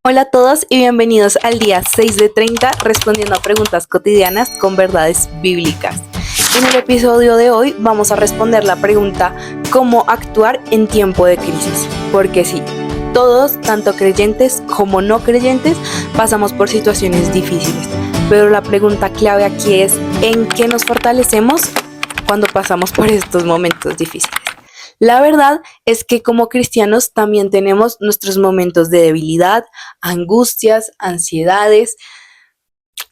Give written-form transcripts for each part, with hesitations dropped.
Hola a todos y bienvenidos al día 6 de 30 respondiendo a preguntas cotidianas con verdades bíblicas. En el episodio de hoy vamos a responder la pregunta ¿cómo actuar en tiempo de crisis? Porque sí, todos, tanto creyentes como no creyentes, pasamos por situaciones difíciles, pero la pregunta clave aquí es ¿en qué nos fortalecemos cuando pasamos por estos momentos difíciles? La verdad es que como cristianos también tenemos nuestros momentos de debilidad, angustias, ansiedades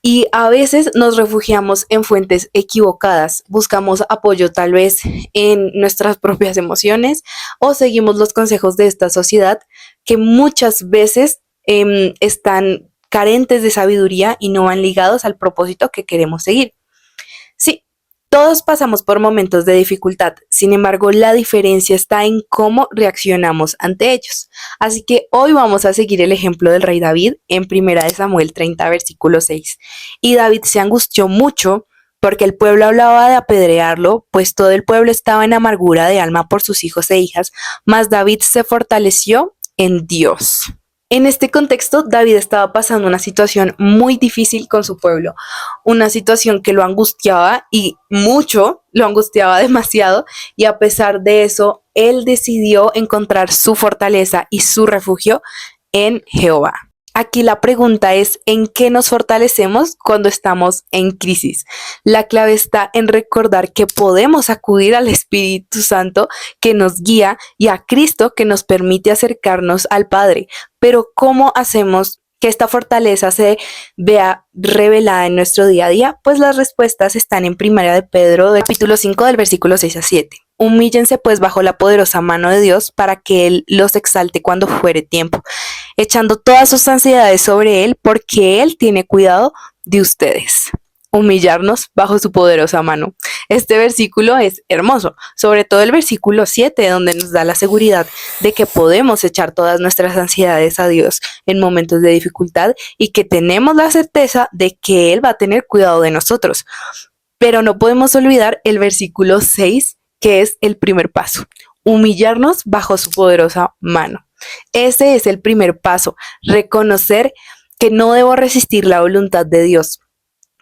y a veces nos refugiamos en fuentes equivocadas. Buscamos apoyo tal vez en nuestras propias emociones o seguimos los consejos de esta sociedad que muchas veces están carentes de sabiduría y no van ligados al propósito que queremos seguir. Sí, todos pasamos por momentos de dificultad, sin embargo, la diferencia está en cómo reaccionamos ante ellos. Así que hoy vamos a seguir el ejemplo del rey David en 1 Samuel 30, versículo 6. Y David se angustió mucho porque el pueblo hablaba de apedrearlo, pues todo el pueblo estaba en amargura de alma por sus hijos e hijas, mas David se fortaleció en Dios. En este contexto, David estaba pasando una situación muy difícil con su pueblo, una situación que lo angustiaba y mucho, lo angustiaba demasiado, y a pesar de eso, él decidió encontrar su fortaleza y su refugio en Jehová. Aquí la pregunta es, ¿en qué nos fortalecemos cuando estamos en crisis? La clave está en recordar que podemos acudir al Espíritu Santo que nos guía y a Cristo que nos permite acercarnos al Padre. Pero ¿cómo hacemos que esta fortaleza se vea revelada en nuestro día a día? Pues las respuestas están en Primera de Pedro, capítulo 5, del versículo 6 a 7. Humíllense pues bajo la poderosa mano de Dios para que Él los exalte cuando fuere tiempo, echando todas sus ansiedades sobre Él porque Él tiene cuidado de ustedes. Humillarnos bajo su poderosa mano. Este versículo es hermoso, sobre todo el versículo 7, donde nos da la seguridad de que podemos echar todas nuestras ansiedades a Dios en momentos de dificultad y que tenemos la certeza de que Él va a tener cuidado de nosotros. Pero no podemos olvidar el versículo 6, que es el primer paso, humillarnos bajo su poderosa mano. Ese es el primer paso, reconocer que no debo resistir la voluntad de Dios,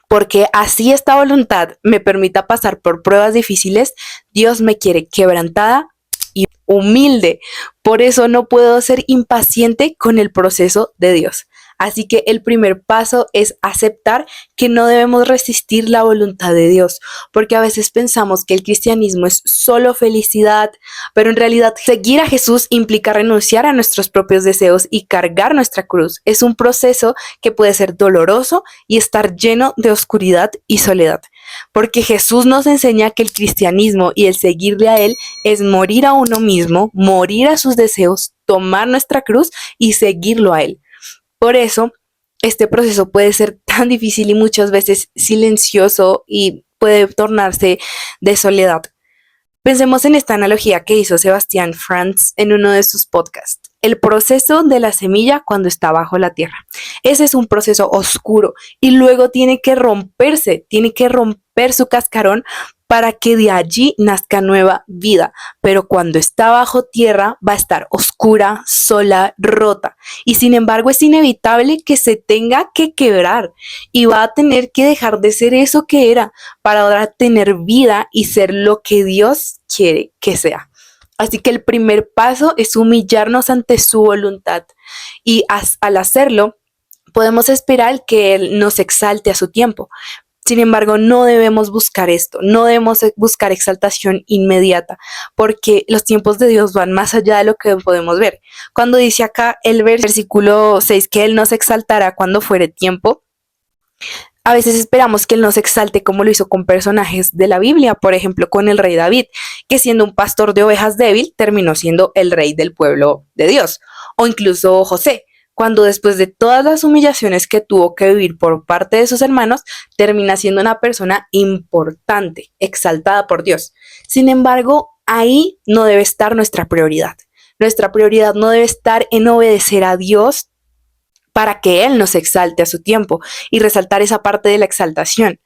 porque así esta voluntad me permita pasar por pruebas difíciles, Dios me quiere quebrantada y humilde. Por eso no puedo ser impaciente con el proceso de Dios. Así que el primer paso es aceptar que no debemos resistir la voluntad de Dios, porque a veces pensamos que el cristianismo es solo felicidad, pero en realidad seguir a Jesús implica renunciar a nuestros propios deseos y cargar nuestra cruz. Es un proceso que puede ser doloroso y estar lleno de oscuridad y soledad, porque Jesús nos enseña que el cristianismo y el seguirle a Él es morir a uno mismo, morir a sus deseos, tomar nuestra cruz y seguirlo a Él. Por eso, este proceso puede ser tan difícil y muchas veces silencioso y puede tornarse de soledad. Pensemos en esta analogía que hizo Sebastián Franz en uno de sus podcasts. El proceso de la semilla cuando está bajo la tierra. Ese es un proceso oscuro y luego tiene que romper su cascarón para que de allí nazca nueva vida. Pero cuando está bajo tierra va a estar oscura, sola, rota. Y sin embargo es inevitable que se tenga que quebrar y va a tener que dejar de ser eso que era para ahora tener vida y ser lo que Dios quiere que sea. Así que el primer paso es humillarnos ante su voluntad y al hacerlo podemos esperar que Él nos exalte a su tiempo. Sin embargo, no debemos buscar esto, no debemos buscar exaltación inmediata, porque los tiempos de Dios van más allá de lo que podemos ver. Cuando dice acá el versículo 6 que Él nos exaltará cuando fuere tiempo, a veces esperamos que Él nos exalte como lo hizo con personajes de la Biblia, por ejemplo con el rey David, que siendo un pastor de ovejas débil terminó siendo el rey del pueblo de Dios, o incluso José, cuando después de todas las humillaciones que tuvo que vivir por parte de sus hermanos, termina siendo una persona importante, exaltada por Dios. Sin embargo, ahí no debe estar nuestra prioridad. Nuestra prioridad no debe estar en obedecer a Dios para que Él nos exalte a su tiempo y resaltar esa parte de la exaltación.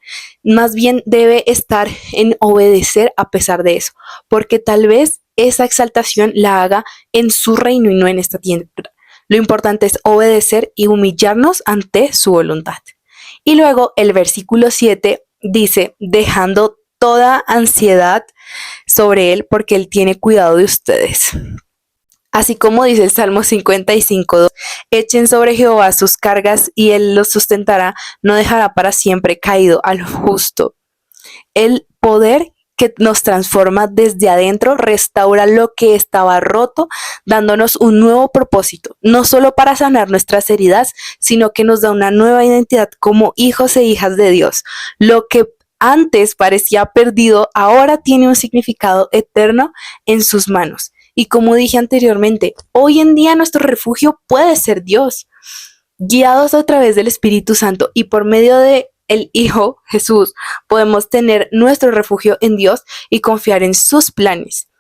Más bien debe estar en obedecer a pesar de eso, porque tal vez esa exaltación la haga en su reino y no en esta tierra. Lo importante es obedecer y humillarnos ante su voluntad. Y luego el versículo 7 dice, dejando toda ansiedad sobre Él porque Él tiene cuidado de ustedes. Así como dice el Salmo 55, echen sobre Jehová sus cargas y Él los sustentará, no dejará para siempre caído al justo. El poder que nos transforma desde adentro restaura lo que estaba roto, dándonos un nuevo propósito, no solo para sanar nuestras heridas, sino que nos da una nueva identidad como hijos e hijas de Dios. Lo que antes parecía perdido, ahora tiene un significado eterno en sus manos. Y como dije anteriormente, hoy en día nuestro refugio puede ser Dios, guiados a través del Espíritu Santo y por medio de el Hijo Jesús, podemos tener nuestro refugio en Dios y confiar en sus planes.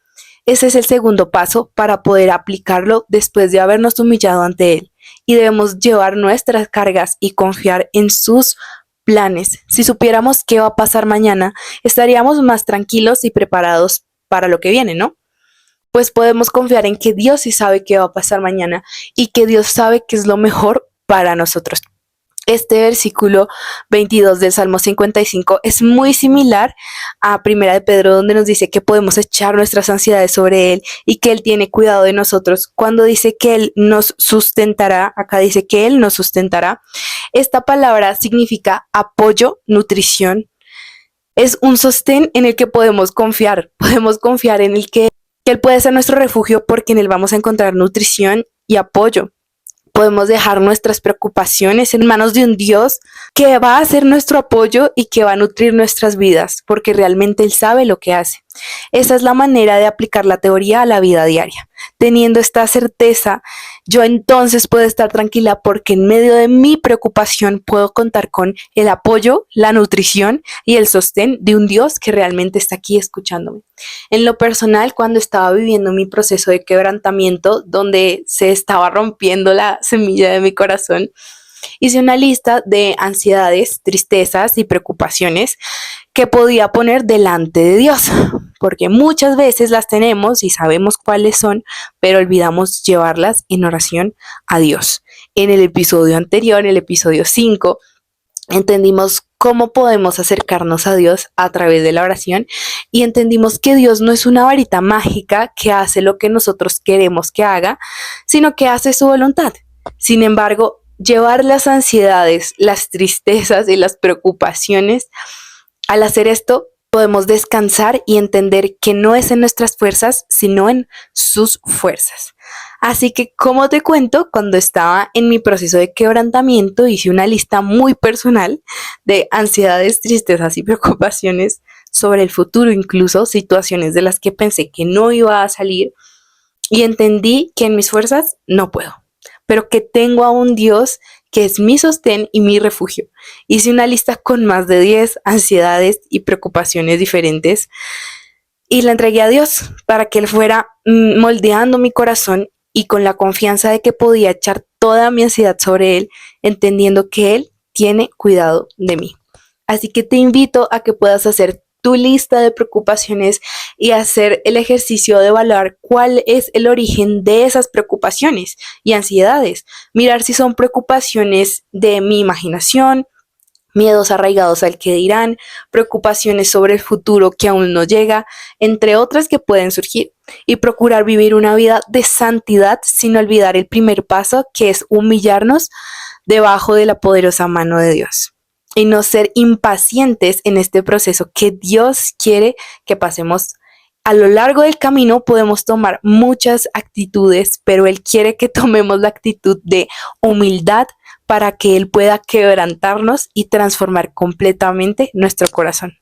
Ese es el segundo paso para poder aplicarlo después de habernos humillado ante Él. Y debemos llevar nuestras cargas y confiar en sus planes. Si supiéramos qué va a pasar mañana, estaríamos más tranquilos y preparados para lo que viene, ¿no? Pues podemos confiar en que Dios sí sabe qué va a pasar mañana y que Dios sabe qué es lo mejor para nosotros. Este versículo 22 del Salmo 55 es muy similar a Primera de Pedro, donde nos dice que podemos echar nuestras ansiedades sobre Él y que Él tiene cuidado de nosotros. Cuando dice que Él nos sustentará, acá dice que Él nos sustentará. Esta palabra significa apoyo, nutrición. Es un sostén en el que podemos confiar en el que Él puede ser nuestro refugio porque en Él vamos a encontrar nutrición y apoyo. Podemos dejar nuestras preocupaciones en manos de un Dios que va a ser nuestro apoyo y que va a nutrir nuestras vidas, porque realmente Él sabe lo que hace. Esa es la manera de aplicar la teoría a la vida diaria. Teniendo esta certeza, yo entonces puedo estar tranquila porque en medio de mi preocupación puedo contar con el apoyo, la nutrición y el sostén de un Dios que realmente está aquí escuchándome. En lo personal, cuando estaba viviendo mi proceso de quebrantamiento, donde se estaba rompiendo la semilla de mi corazón, hice una lista de ansiedades, tristezas y preocupaciones que podía poner delante de Dios, porque muchas veces las tenemos y sabemos cuáles son, pero olvidamos llevarlas en oración a Dios. En el episodio anterior, el episodio 5, entendimos cómo podemos acercarnos a Dios a través de la oración y entendimos que Dios no es una varita mágica que hace lo que nosotros queremos que haga, sino que hace su voluntad. Sin embargo, llevar las ansiedades, las tristezas y las preocupaciones, al hacer esto, podemos descansar y entender que no es en nuestras fuerzas, sino en sus fuerzas. Así que, como te cuento, cuando estaba en mi proceso de quebrantamiento, hice una lista muy personal de ansiedades, tristezas y preocupaciones sobre el futuro, incluso situaciones de las que pensé que no iba a salir, y entendí que en mis fuerzas no puedo, pero que tengo a un Dios que es mi sostén y mi refugio. Hice una lista con más de 10 ansiedades y preocupaciones diferentes y la entregué a Dios para que Él fuera moldeando mi corazón y con la confianza de que podía echar toda mi ansiedad sobre Él, entendiendo que Él tiene cuidado de mí. Así que te invito a que puedas hacer tu lista de preocupaciones y hacer el ejercicio de evaluar cuál es el origen de esas preocupaciones y ansiedades. Mirar si son preocupaciones de mi imaginación, miedos arraigados al que dirán, preocupaciones sobre el futuro que aún no llega, entre otras que pueden surgir, y procurar vivir una vida de santidad sin olvidar el primer paso, que es humillarnos debajo de la poderosa mano de Dios. Y no ser impacientes en este proceso que Dios quiere que pasemos. A lo largo del camino podemos tomar muchas actitudes, pero Él quiere que tomemos la actitud de humildad para que Él pueda quebrantarnos y transformar completamente nuestro corazón.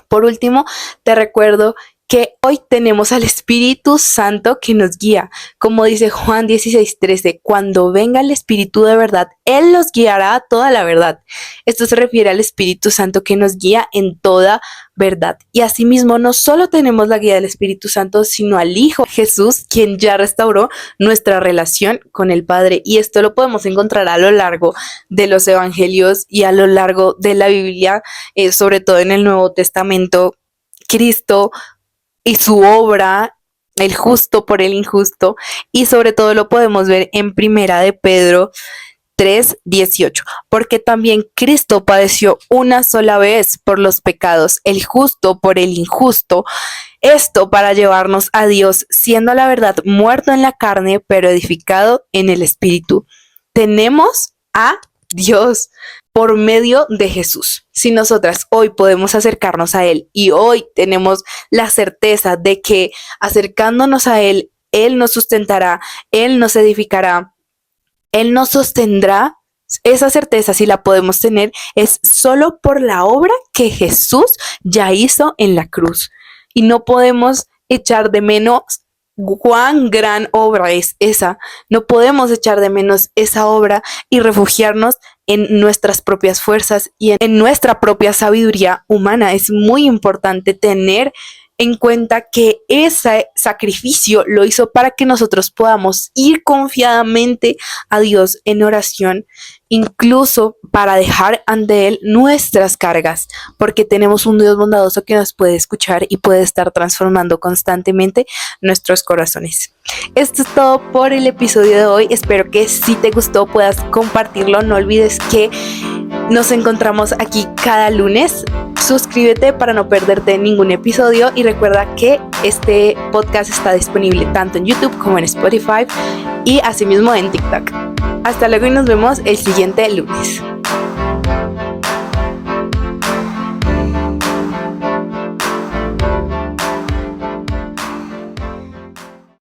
Por último, te recuerdo que hoy tenemos al Espíritu Santo que nos guía. Como dice Juan 16:13, cuando venga el Espíritu de verdad, Él los guiará a toda la verdad. Esto se refiere al Espíritu Santo que nos guía en toda verdad. Y asimismo, no solo tenemos la guía del Espíritu Santo, sino al Hijo Jesús, quien ya restauró nuestra relación con el Padre. Y esto lo podemos encontrar a lo largo de los evangelios y a lo largo de la Biblia, sobre todo en el Nuevo Testamento. Cristo y su obra el justo por el injusto, y sobre todo lo podemos ver en Primera de Pedro 3:18, porque también Cristo padeció una sola vez por los pecados, el justo por el injusto, esto para llevarnos a Dios, siendo la verdad muerto en la carne, pero edificado en el Espíritu. Tenemos a Dios por medio de Jesús. Si nosotras hoy podemos acercarnos a Él y hoy tenemos la certeza de que acercándonos a Él, Él nos sustentará, Él nos edificará, Él nos sostendrá, esa certeza, si la podemos tener, es solo por la obra que Jesús ya hizo en la cruz. Y no podemos echar de menos cuán gran obra es esa. No podemos echar de menos esa obra y refugiarnos en nuestras propias fuerzas y en nuestra propia sabiduría humana. Es muy importante tener en cuenta que ese sacrificio lo hizo para que nosotros podamos ir confiadamente a Dios en oración, incluso para dejar ante Él nuestras cargas, porque tenemos un Dios bondadoso que nos puede escuchar y puede estar transformando constantemente nuestros corazones. Esto es todo por el episodio de hoy. Espero que si te gustó puedas compartirlo. No olvides que nos encontramos aquí cada lunes. Suscríbete para no perderte ningún episodio y recuerda que este podcast está disponible tanto en YouTube como en Spotify y asimismo en TikTok. Hasta luego y nos vemos el siguiente lunes.